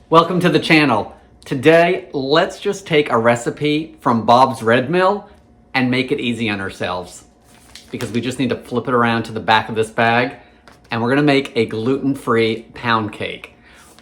Welcome to the channel. Today, let's just take a recipe from Bob's Red Mill and make it easy on ourselves. Because we just need to flip it around to the back of this bag and we're gonna make a gluten-free pound cake.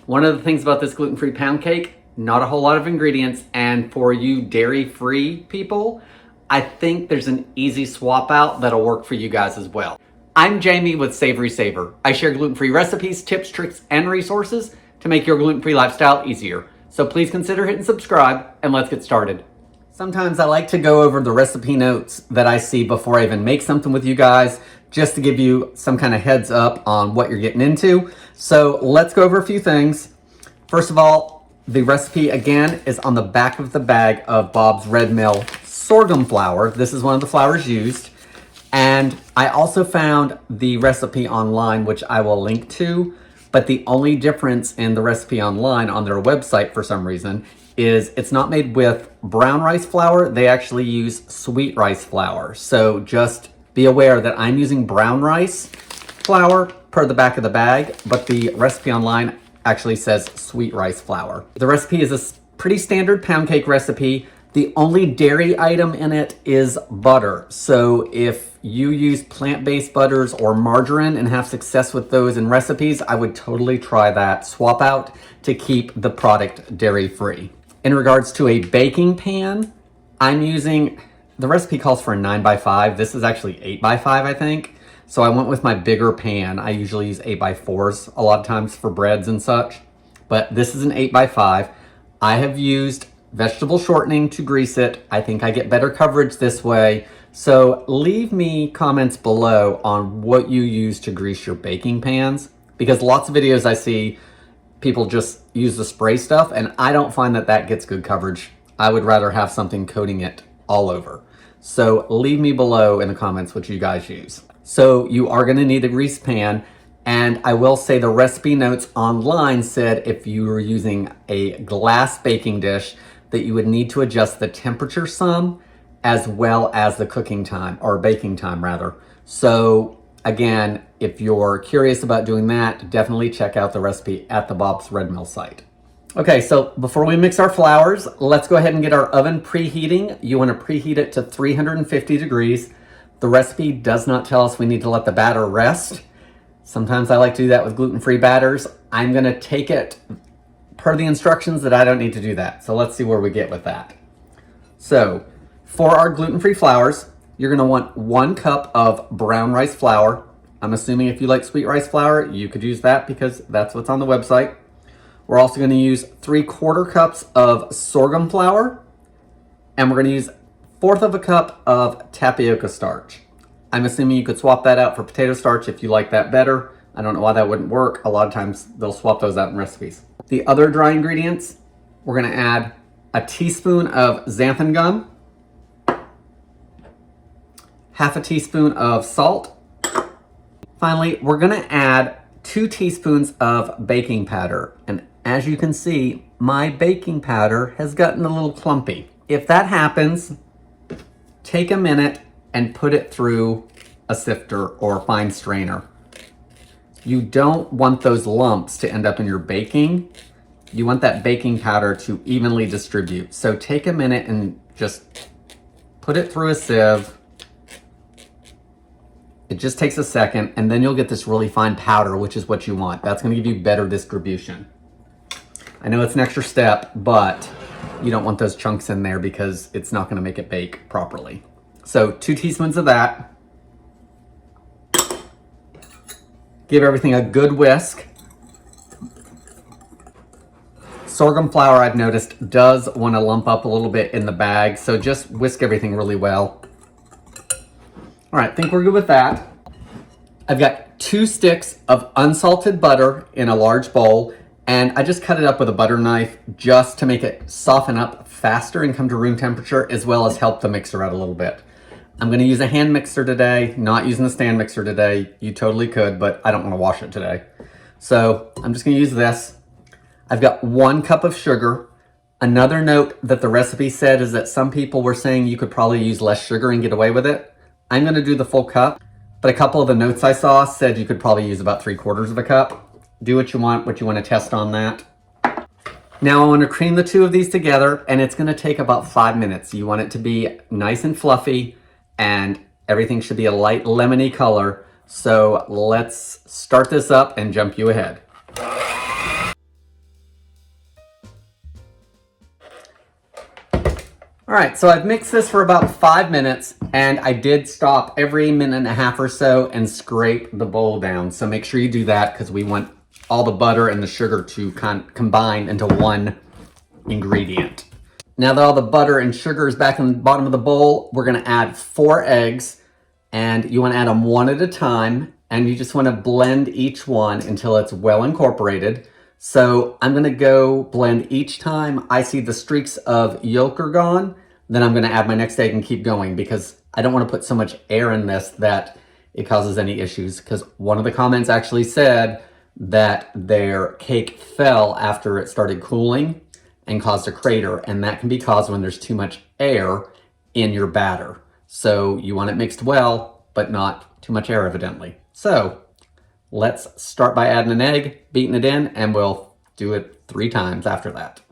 One of the things about this gluten-free pound cake, not a whole lot of ingredients, and for you dairy-free people, I think there's an easy swap out that'll work for you guys as well. I'm Jamie with SavorySaver. I share gluten-free recipes, tips, tricks, and resources to make your gluten-free lifestyle easier. So please consider hitting subscribe and let's get started. Sometimes I like to go over the recipe notes that I see before I even make something with you guys, just to give you some kind of heads up on what you're getting into. So let's go over a few things. First of all, the recipe again is on the back of the bag of Bob's Red Mill sorghum flour. This is one of the flours used. And I also found the recipe online, which I will link to. But the only difference in the recipe online on their website for some reason is it's not made with brown rice flour. They actually use sweet rice flour. So just be aware that I'm using brown rice flour per the back of the bag, but the recipe online actually says sweet rice flour. The recipe is a pretty standard pound cake recipe. The only dairy item in it is butter. So if you use plant-based butters or margarine and have success with those in recipes, I would totally try that swap out to keep the product dairy-free. In regards to a baking pan, I'm using, the recipe calls for a 9x5. This is actually 8x5, I think. So I went with my bigger pan. I usually use 8x4s a lot of times for breads and such, but this is an 8x5. I have used vegetable shortening to grease it. I think I get better coverage this way. So leave me comments below on what you use to grease your baking pans, because lots of videos I see people just use the spray stuff and I don't find that that gets good coverage. I would rather have something coating it all over. So leave me below in the comments what you guys use. So you are gonna need a grease pan, and I will say the recipe notes online said if you were using a glass baking dish that you would need to adjust the temperature some, as well as the cooking time, or baking time rather. So again, if you're curious about doing that, definitely check out the recipe at the Bob's Red Mill site. Okay, so before we mix our flours, let's go ahead and get our oven preheating. You wanna preheat it to 350 degrees. The recipe does not tell us we need to let the batter rest. Sometimes I like to do that with gluten-free batters. I'm gonna take it per the instructions that I don't need to do that. So let's see where we get with that. So for our gluten-free flours, you're gonna want 1 cup of brown rice flour. I'm assuming if you like sweet rice flour, you could use that because that's what's on the website. We're also gonna use 3/4 cups of sorghum flour, and we're gonna use 1/4 cup of tapioca starch. I'm assuming you could swap that out for potato starch if you like that better. I don't know why that wouldn't work. A lot of times they'll swap those out in recipes. The other dry ingredients, we're gonna add a teaspoon of xanthan gum, 1/2 teaspoon of salt. Finally, we're gonna add 2 teaspoons of baking powder. And as you can see, my baking powder has gotten a little clumpy. If that happens, take a minute and put it through a sifter or a fine strainer. You don't want those lumps to end up in your baking. You want that baking powder to evenly distribute. So take a minute and just put it through a sieve. It just takes a second, and then you'll get this really fine powder, which is what you want. That's gonna give you better distribution. I know it's an extra step, but you don't want those chunks in there because it's not gonna make it bake properly. So 2 teaspoons of that. Give everything a good whisk. Sorghum flour, I've noticed, does want to lump up a little bit in the bag, so just whisk everything really well. All right, I think we're good with that. I've got 2 sticks of unsalted butter in a large bowl, and I just cut it up with a butter knife just to make it soften up faster and come to room temperature, as well as help the mixer out a little bit. I'm gonna use a hand mixer today, not using the stand mixer today. You totally could, but I don't wanna wash it today. So I'm just gonna use this. I've got 1 cup of sugar. Another note that the recipe said is that some people were saying you could probably use less sugar and get away with it. I'm gonna do the full cup, but a couple of the notes I saw said you could probably use about 3/4 of a cup. Do what you want to test on that. Now I want to cream the two of these together, and it's going to take about 5 minutes. You want it to be nice and fluffy, and everything should be a light lemony color. So let's start this up and jump you ahead. All right, so I've mixed this for about 5 minutes, and I did stop every minute and a half or so and scrape the bowl down. So make sure you do that because we want all the butter and the sugar to combine into one ingredient. Now that all the butter and sugar is back in the bottom of the bowl, we're gonna add 4 eggs, and you wanna add them one at a time, and you just wanna blend each one until it's well incorporated. So I'm gonna go blend each time I see the streaks of yolk are gone, then I'm gonna add my next egg and keep going because I don't wanna put so much air in this that it causes any issues, because one of the comments actually said that their cake fell after it started cooling and caused a crater, and that can be caused when there's too much air in your batter. So you want it mixed well, but not too much air evidently. So let's start by adding an egg, beating it in, and we'll do it 3 times after that.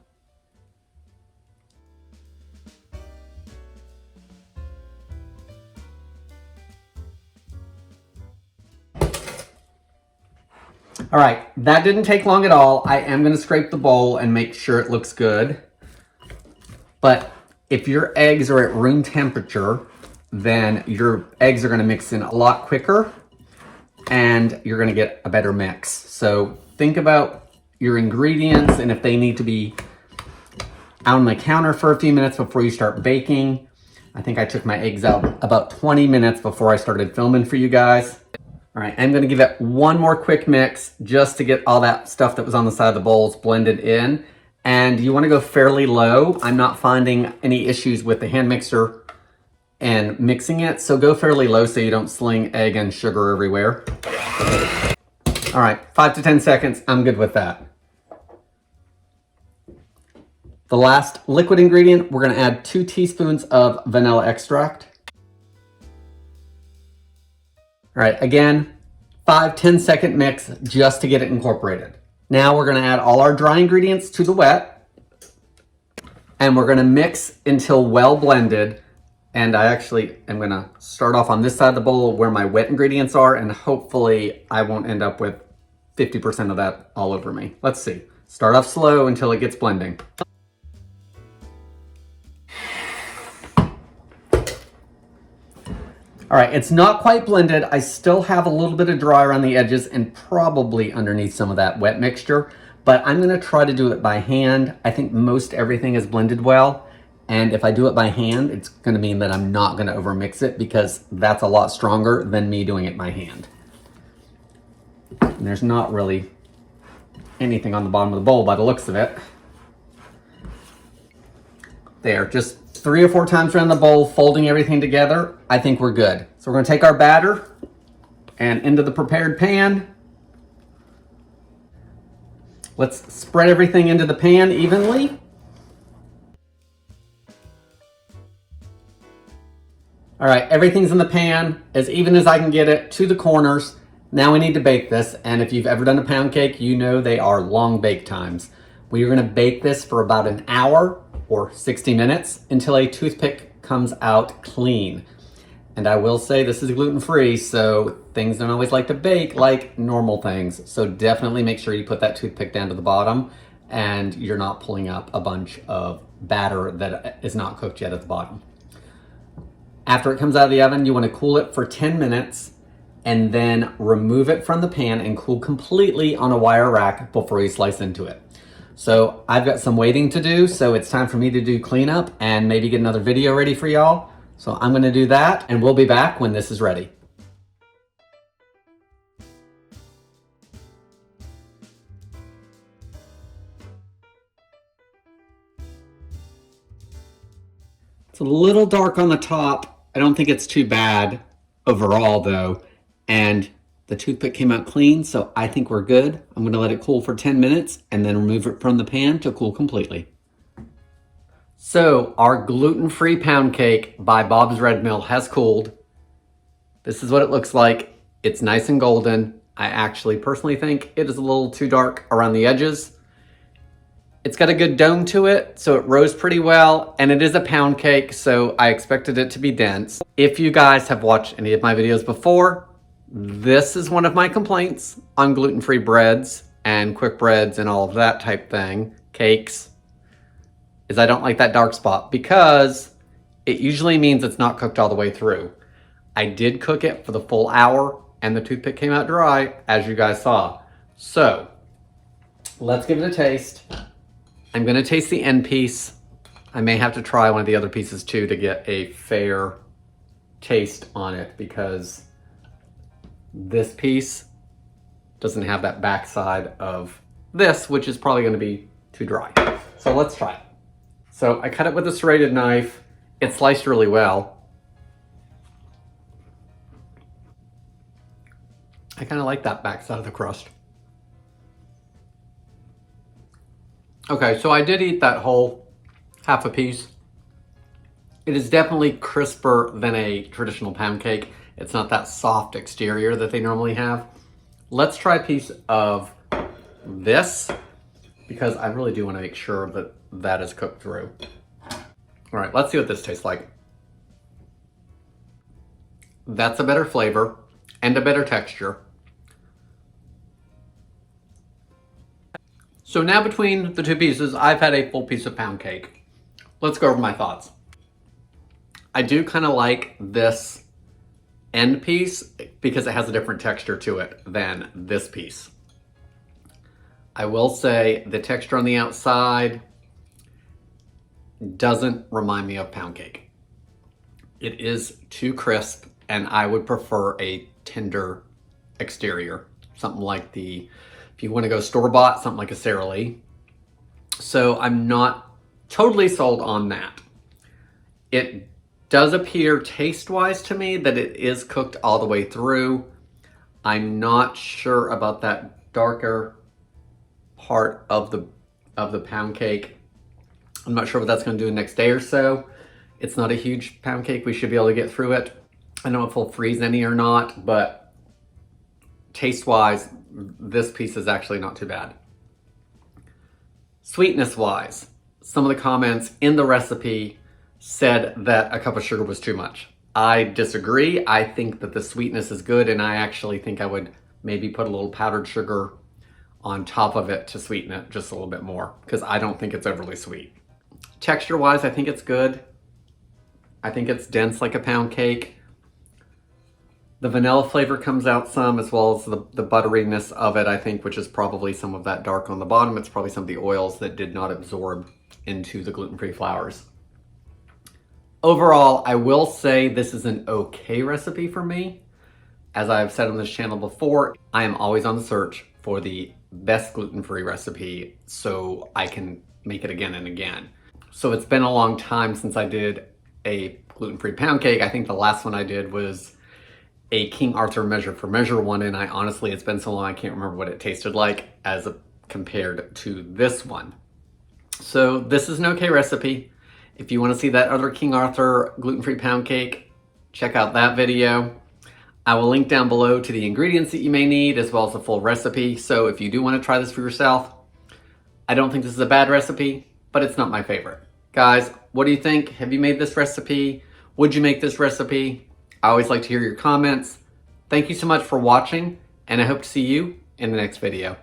All right, that didn't take long at all. I am gonna scrape the bowl and make sure it looks good. But if your eggs are at room temperature, then your eggs are gonna mix in a lot quicker and you're gonna get a better mix. So think about your ingredients and if they need to be out on the counter for a few minutes before you start baking. I think I took my eggs out about 20 minutes before I started filming for you guys. All right, I'm gonna give it one more quick mix just to get all that stuff that was on the side of the bowls blended in. And you wanna go fairly low. I'm not finding any issues with the hand mixer and mixing it, so go fairly low so you don't sling egg and sugar everywhere. All right, 5 to 10 seconds, I'm good with that. The last liquid ingredient, we're gonna add 2 teaspoons of vanilla extract. All right, again, 5-10 second mix just to get it incorporated. Now we're gonna add all our dry ingredients to the wet, and we're gonna mix until well blended. And I actually am gonna start off on this side of the bowl where my wet ingredients are, and hopefully I won't end up with 50% of that all over me. Let's see. Start off slow until it gets blending. All right, it's not quite blended. I still have a little bit of dry around the edges and probably underneath some of that wet mixture, but I'm gonna try to do it by hand. I think most everything is blended well, and if I do it by hand, it's gonna mean that I'm not gonna overmix it because that's a lot stronger than me doing it by hand. And there's not really anything on the bottom of the bowl by the looks of it. There, just 3 or 4 times around the bowl, folding everything together. I think we're good. So we're gonna take our batter and into the prepared pan. Let's spread everything into the pan evenly. All right, everything's in the pan, as even as I can get it to the corners. Now we need to bake this, and if you've ever done a pound cake, you know they are long bake times. We are gonna bake this for about an hour or 60 minutes until a toothpick comes out clean. And I will say this is gluten-free, so things don't always like to bake like normal things. So definitely make sure you put that toothpick down to the bottom and you're not pulling up a bunch of batter that is not cooked yet at the bottom. After it comes out of the oven, you want to cool it for 10 minutes and then remove it from the pan and cool completely on a wire rack before you slice into it. So I've got some waiting to do, so it's time for me to do cleanup and maybe get another video ready for y'all. So I'm gonna do that and we'll be back when this is ready. It's a little dark on the top. I don't think it's too bad overall though. And the toothpick came out clean, so I think we're good. I'm gonna let it cool for 10 minutes and then remove it from the pan to cool completely. So our gluten-free pound cake by Bob's Red Mill has cooled. This is what it looks like. It's nice and golden. I actually personally think it is a little too dark around the edges. It's got a good dome to it, so it rose pretty well, and it is a pound cake, so I expected it to be dense. If you guys have watched any of my videos before, this is one of my complaints on gluten-free breads and quick breads and all of that type thing, cakes, is I don't like that dark spot because it usually means it's not cooked all the way through. I did cook it for the full hour and the toothpick came out dry, as you guys saw. So, let's give it a taste. I'm gonna taste the end piece. I may have to try one of the other pieces too to get a fair taste on it because this piece doesn't have that backside of this, which is probably gonna be too dry. So let's try it. So I cut it with a serrated knife. It sliced really well. I kind of like that backside of the crust. Okay, so I did eat that whole half a piece. It is definitely crisper than a traditional pound cake. It's not that soft exterior that they normally have. Let's try a piece of this because I really do want to make sure that that is cooked through. All right, let's see what this tastes like. That's a better flavor and a better texture. So now between the two pieces, I've had a full piece of pound cake. Let's go over my thoughts. I do kind of like this end piece because it has a different texture to it than this piece. I will say the texture on the outside doesn't remind me of pound cake. It is too crisp and I would prefer a tender exterior. Something like if you want to go store-bought, something like a Sara Lee. So I'm not totally sold on that. It does appear taste-wise to me that it is cooked all the way through. I'm not sure about that darker part of the pound cake. I'm not sure what that's going to do the next day or so. It's not a huge pound cake. We should be able to get through it. I don't know if it'll freeze any or not, but taste-wise, this piece is actually not too bad. Sweetness-wise, some of the comments in the recipe said that a cup of sugar was too much. I disagree. I think that the sweetness is good, and I actually think I would maybe put a little powdered sugar on top of it to sweeten it just a little bit more, because I don't think it's overly sweet. Texture-wise, I think it's good. I think it's dense like a pound cake. The vanilla flavor comes out some, as well as the butteriness of it, I think, which is probably some of that dark on the bottom. It's probably some of the oils that did not absorb into the gluten-free flours. Overall, I will say this is an okay recipe for me. As I've said on this channel before, I am always on the search for the best gluten-free recipe so I can make it again and again. So it's been a long time since I did a gluten-free pound cake. I think the last one I did was a King Arthur measure for measure one, and I honestly, it's been so long I can't remember what it tasted like as compared to this one. So this is an okay recipe. If you want to see that other King Arthur gluten-free pound cake, check out that video. I will link down below to the ingredients that you may need, as well as the full recipe. So if you do want to try this for yourself, I don't think this is a bad recipe, but it's not my favorite. Guys, what do you think? Have you made this recipe? Would you make this recipe? I always like to hear your comments. Thank you so much for watching, and I hope to see you in the next video.